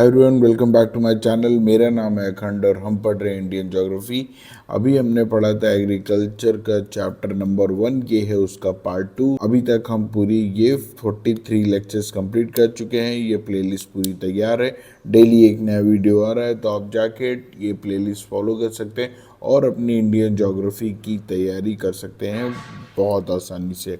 Everyone welcome back to my channel. मेरा नाम है अखंड और हम पढ़ रहे हैं इंडियन ज्योग्राफी। अभी हमने पढ़ा था एग्रीकल्चर का चैप्टर नंबर 1, ये है उसका पार्ट 2। अभी तक हम पूरी ये 43 लेक्चर्स कंप्लीट कर चुके हैं। ये प्लेलिस्ट पूरी तैयार है, डेली एक नया वीडियो आ रहा है, तो आप जाके ये प्लेलिस्ट फॉलो कर सकते हैं और अपनी इंडियन ज्योग्राफी की तैयारी कर सकते हैं बहुत आसानी से।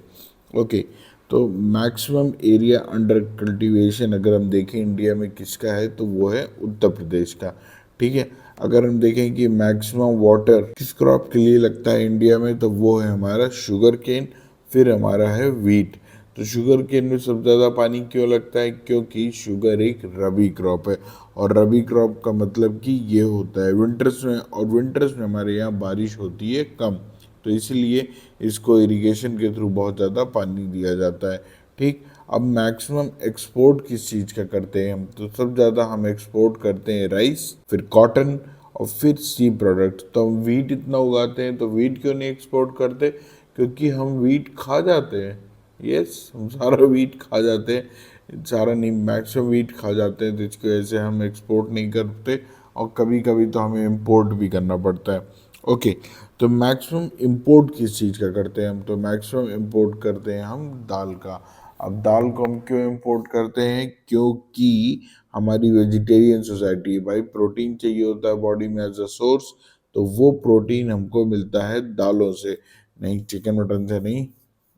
ओके, तो मैक्सिमम एरिया अंडर कल्टीवेशन अगर हम देखें इंडिया में किसका है तो वो है उत्तर प्रदेश का। ठीक है, अगर हम देखें कि मैक्सिमम वाटर किस क्रॉप के लिए लगता है इंडिया में तो वो है हमारा शुगर केन, फिर हमारा है वीट। तो शुगर केन में सबसे ज़्यादा पानी क्यों लगता है? क्योंकि शुगर एक रबी क्रॉप है और रबी क्रॉप का मतलब कि ये होता है विंटर्स में, और विंटर्स में हमारे यहाँ बारिश होती है कम, तो इसलिए इसको इरिगेशन के थ्रू बहुत ज़्यादा पानी दिया जाता है। ठीक, अब मैक्सिमम एक्सपोर्ट किस चीज़ का करते हैं हम? तो सबसे ज़्यादा हम एक्सपोर्ट करते हैं राइस, फिर कॉटन और फिर सी प्रोडक्ट। तो हम वीट इतना उगाते हैं, तो वीट क्यों नहीं एक्सपोर्ट करते? क्योंकि हम वीट खा जाते हैं। यस, हम सारा वीट खा जाते हैं, सारा नहीं मैक्सिमम वीट खा जाते हैं, तो इसकी वजह से हम एक्सपोर्ट नहीं करते और कभी कभी तो हमें इम्पोर्ट भी करना पड़ता है। ओके, तो मैक्सिमम इंपोर्ट किस चीज़ का करते हैं हम? तो मैक्सिमम इंपोर्ट करते हैं हम दाल का। अब दाल को हम क्यों इंपोर्ट करते हैं? क्योंकि हमारी वेजिटेरियन सोसाइटी है भाई, प्रोटीन चाहिए होता है बॉडी में एज अ सोर्स, तो वो प्रोटीन हमको मिलता है दालों से, नहीं चिकन मटन से नहीं।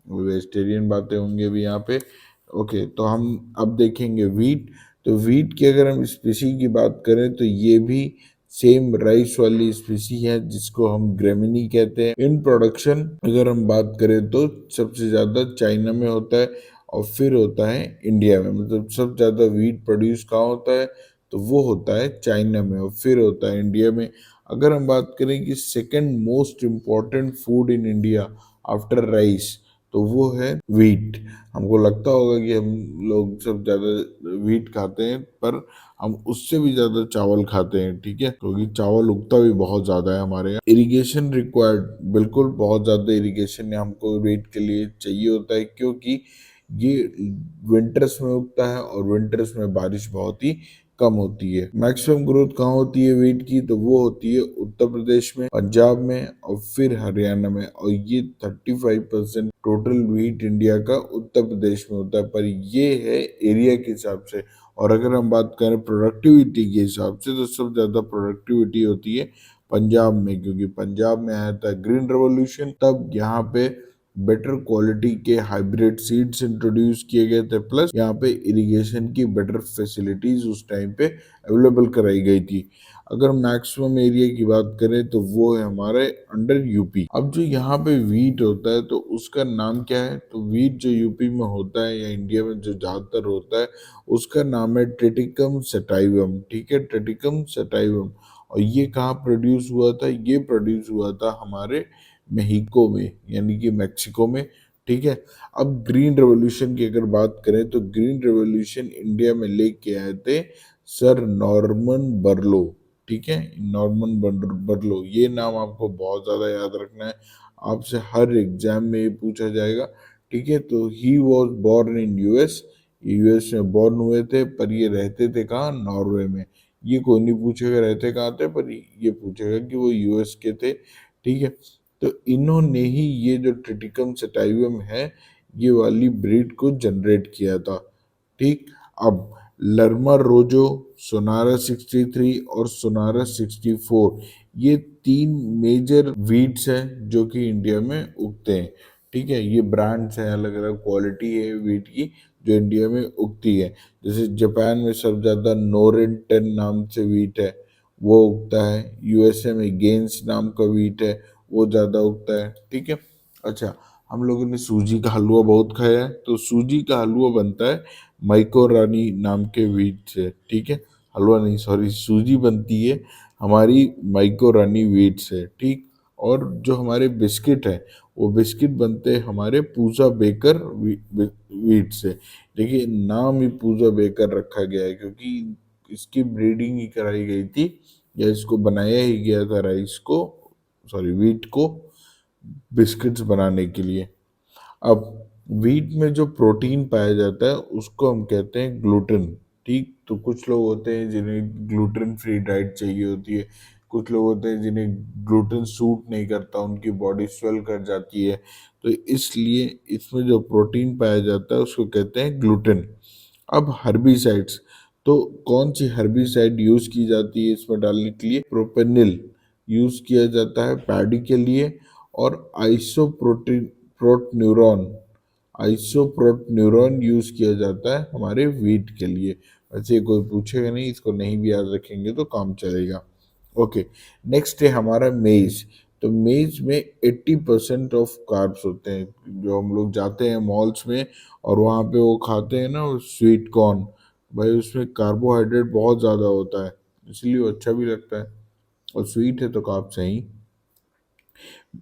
वेजिटेरियन बातें होंगी भी यहाँ पे। ओके, तो हम अब देखेंगे वीट। तो वीट की अगर हम स्पीसी की बात करें तो ये भी सेम राइस वाली स्पीसी है जिसको हम ग्रेमिनी कहते हैं। इन प्रोडक्शन अगर हम बात करें तो सबसे ज़्यादा चाइना में होता है और फिर होता है इंडिया में। मतलब सबसे ज़्यादा वीट प्रोड्यूस कहाँ होता है? तो वो होता है चाइना में और फिर होता है इंडिया में। अगर हम बात करें कि second most important food in India after rice, तो वो है वीट। हमको लगता होगा कि हम लोग सब ज़्यादा वीट खाते हैं, पर हम उससे भी ज़्यादा चावल खाते हैं। ठीक है, क्योंकि चावल उगता भी बहुत ज़्यादा है हमारे यहाँ। इरिगेशन रिक्वायर्ड, बिल्कुल बहुत ज़्यादा इरिगेशन हमको वीट के लिए चाहिए होता है, क्योंकि ये विंटर्स में उगता है और विंटर्स में बारिश बहुत ही कम होती है। मैक्सिमम ग्रोथ कहाँ होती है वीट की? तो वो होती है उत्तर प्रदेश में, पंजाब में और फिर हरियाणा में। और ये 35% टोटल वीट इंडिया का उत्तर प्रदेश में होता है, पर ये है एरिया के हिसाब से। और अगर हम बात करें प्रोडक्टिविटी के हिसाब से तो सबसे ज़्यादा प्रोडक्टिविटी होती है पंजाब में, क्योंकि पंजाब में आया था ग्रीन रेवोल्यूशन, तब यहाँ पे बेटर क्वालिटी के हाइब्रिड सीड्स इंट्रोड्यूस किए गए थे, प्लस यहाँ पे इरिगेशन की बेटर फैसिलिटीज उस टाइम पे अवेलेबल कराई गई थी। अगर मैक्सिमम एरिया की बात करें तो वो है हमारे अंडर यूपी। अब जो यहाँ पे वीट होता है तो उसका नाम क्या है? तो वीट जो यूपी में होता है या इंडिया में जो ज़्यादातर होता है उसका नाम है ट्रिटिकम सटाइवम। ठीक है, ट्रिटिकम सटाइवम। और ये कहाँ प्रोड्यूस हुआ था? ये प्रोड्यूस हुआ था हमारे मेहिको में, यानी कि मैक्सिको में। ठीक है, अब ग्रीन रेवोल्यूशन की अगर बात करें तो ग्रीन रेवोल्यूशन इंडिया में लेके आए थे सर नॉर्मन बर्लो। ठीक है, नॉर्मन बर्लो, ये नाम आपको बहुत ज़्यादा याद रखना है, आपसे हर एग्जाम में ये पूछा जाएगा। ठीक है, तो he was born in US, US में बॉर्न हुए थे, पर ये रहते थे कहाँ? नॉर्वे में। ये कोई नहीं पूछेगा रहते कहाँ थे, पर ये पूछेगा कि वो यूएस के थे। ठीक है, तो इन्होंने ही ये जो ट्रिटिकम सटाइवम है ये वाली ब्रीड को जनरेट किया था। ठीक, अब लर्मा रोजो, सोनारा 63 और सोनारा 64, ये तीन मेजर वीड्स हैं जो कि इंडिया में उगते हैं। ठीक है, ये ब्रांड्स हैं, अलग अलग क्वालिटी है वीट की जो इंडिया में उगती है। जैसे जापान में सबसे ज़्यादा नोरेंटन नाम से वीट है, वो उगता है। यूएसए में गेंस नाम का वीट है, वो ज़्यादा उगता है। ठीक है, अच्छा, हम लोगों ने सूजी का हलवा बहुत खाया है, तो सूजी का हलवा बनता है माइको रानी नाम के वीट से। ठीक है, हलवा नहीं, सॉरी, सूजी बनती है हमारी माइको रानी वीट से। ठीक, और जो हमारे बिस्किट है वो बिस्किट बनते हैं हमारे पूजा बेकर वीट से। देखिए, नाम ही पूजा बेकर रखा गया है क्योंकि इसकी ब्रीडिंग ही कराई गई थी, या इसको बनाया ही गया था राइस को, सॉरी वीट को, बिस्किट्स बनाने के लिए। अब वीट में जो प्रोटीन पाया जाता है उसको हम कहते हैं ग्लूटेन। ठीक। तो कुछ लोग होते हैं जिन्हें ग्लूटेन फ्री डाइट चाहिए होती है, कुछ लोग होते हैं जिन्हें ग्लूटेन सूट नहीं करता, उनकी बॉडी स्वेल कर जाती है। तो इसलिए इसमें जो प्रोटीन पाया जाता है उसको कहते हैं ग्लूटेन। अब हर्बिसाइड्स, तो कौन सी हर्बिसाइड यूज की जाती है इसमें डालने के लिए? प्रोपेनिल यूज किया जाता है पैडी के लिए, और आइसोप्रोटीन प्रोटन्यूरॉन आइसोप्रोटन्यूरॉन यूज किया जाता है हमारे वीट के लिए। वैसे कोई पूछेगा नहीं, इसको नहीं भी याद रखेंगे तो काम चलेगा। ओके, नेक्स्ट है हमारा मेज। तो मेज में 80% ऑफ कार्ब्स होते हैं। जो हम लोग जाते हैं मॉल्स में और वहाँ पे वो खाते हैं ना स्वीट कॉर्न, भाई उसमें कार्बोहाइड्रेट बहुत ज़्यादा होता है, इसलिए वो अच्छा भी लगता है, और स्वीट है तो कार्ब्स हैं ही।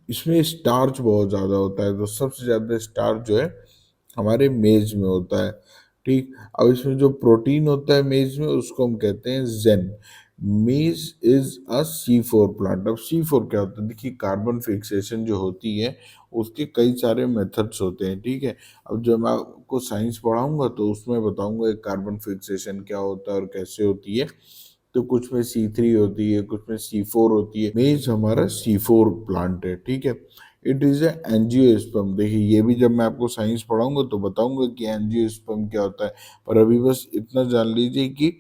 इसमें स्टार्च बहुत ज़्यादा होता है, तो सबसे ज़्यादा स्टार्च जो है हमारे मेज में होता है। ठीक। अब इसमें जो प्रोटीन होता है मेज में उसको हम कहते हैं जेन। मेज इज अ C4 प्लांट। अब C4 क्या होता है? देखिए, कार्बन फिक्सेशन जो होती है उसके कई सारे मेथड्स होते हैं। ठीक है। अब जब मैं आपको साइंस पढ़ाऊंगा तो उसमें बताऊंगा कार्बन फिक्सेशन क्या होता है और कैसे होती है। तो कुछ में C3 होती है, कुछ में C4 होती है। मेज हमारा C4 प्लांट है। ठीक है। It is a angiosperm. देखिए, ये भी जब मैं आपको साइंस पढ़ाऊंगा तो बताऊंगा कि एंजियोस्पर्म क्या होता है, पर अभी बस इतना जान लीजिए कि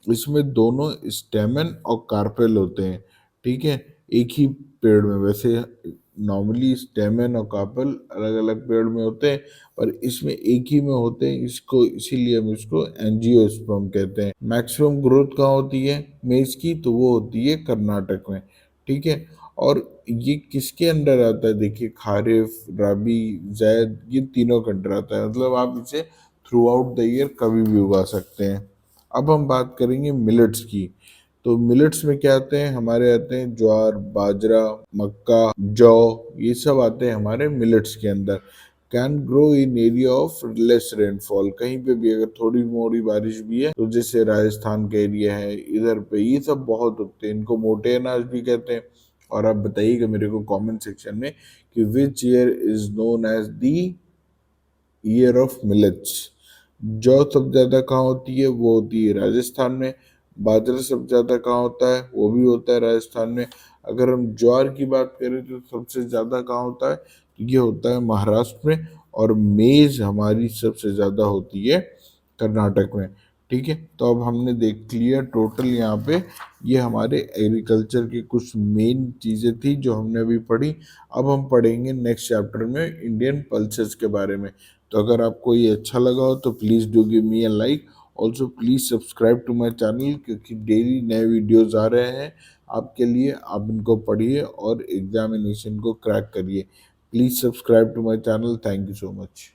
इसमें दोनों स्टेमन और कार्पेल होते हैं। ठीक है। एक ही पेड़ में, वैसे नॉर्मली स्टेमन और कार्पेल अलग अलग पेड़ में होते हैं, पर इसमें एक ही में होते हैं, इसको इसीलिए हम इसको एंजियोस्पर्म कहते हैं। मैक्सिमम ग्रोथ कहाँ होती है मेज की? तो वो होती है कर्नाटक में। ठीक है। और ये किसके अंडर आता है? देखिए, खारिफ, राबी, जैद, ये तीनों के अंडर आता है, मतलब आप इसे थ्रू आउट द ईयर कभी भी उगा सकते हैं। अब हम बात करेंगे मिलेट्स की। तो मिलेट्स में क्या आते हैं? हमारे आते हैं ज्वार, बाजरा, मक्का, जौ, ये सब आते हैं हमारे मिलेट्स के अंदर। Can grow in area of less rainfall. कहीं पे भी अगर थोड़ी मोड़ी बारिश भी है, तो जैसे राजस्थान का एरिया है इधर पे, ये सब बहुत उगते हैं, इनको मोटे अनाज भी कहते हैं। और आप बताइएगा मेरे को कमेंट सेक्शन में कि which year is known as the year of millets. जौ सबसे ज्यादा कहाँ होती है? वो होती है राजस्थान में। बाजरा सबसे ज्यादा कहाँ होता है? वो भी होता है राजस्थान में। अगर हम ज्वार की बात करें तो सबसे ज्यादा कहाँ होता है? तो ये होता है महाराष्ट्र में। और मेज हमारी सबसे ज्यादा होती है कर्नाटक में। ठीक है। तो अब हमने देख लिया टोटल यहाँ पे, ये हमारे एग्रीकल्चर की कुछ मेन चीज़ें थी जो हमने अभी पढ़ी। अब हम पढ़ेंगे नेक्स्ट चैप्टर में इंडियन पल्सेस के बारे में। तो अगर आपको ये अच्छा लगा हो तो please do give me a like. Also please subscribe to my channel, क्योंकि डेली नए वीडियोज़ आ रहे हैं आपके लिए। आप इनको पढ़िए और एग्जामिनेशन को क्रैक करिए। Please subscribe to my channel. Thank you so much.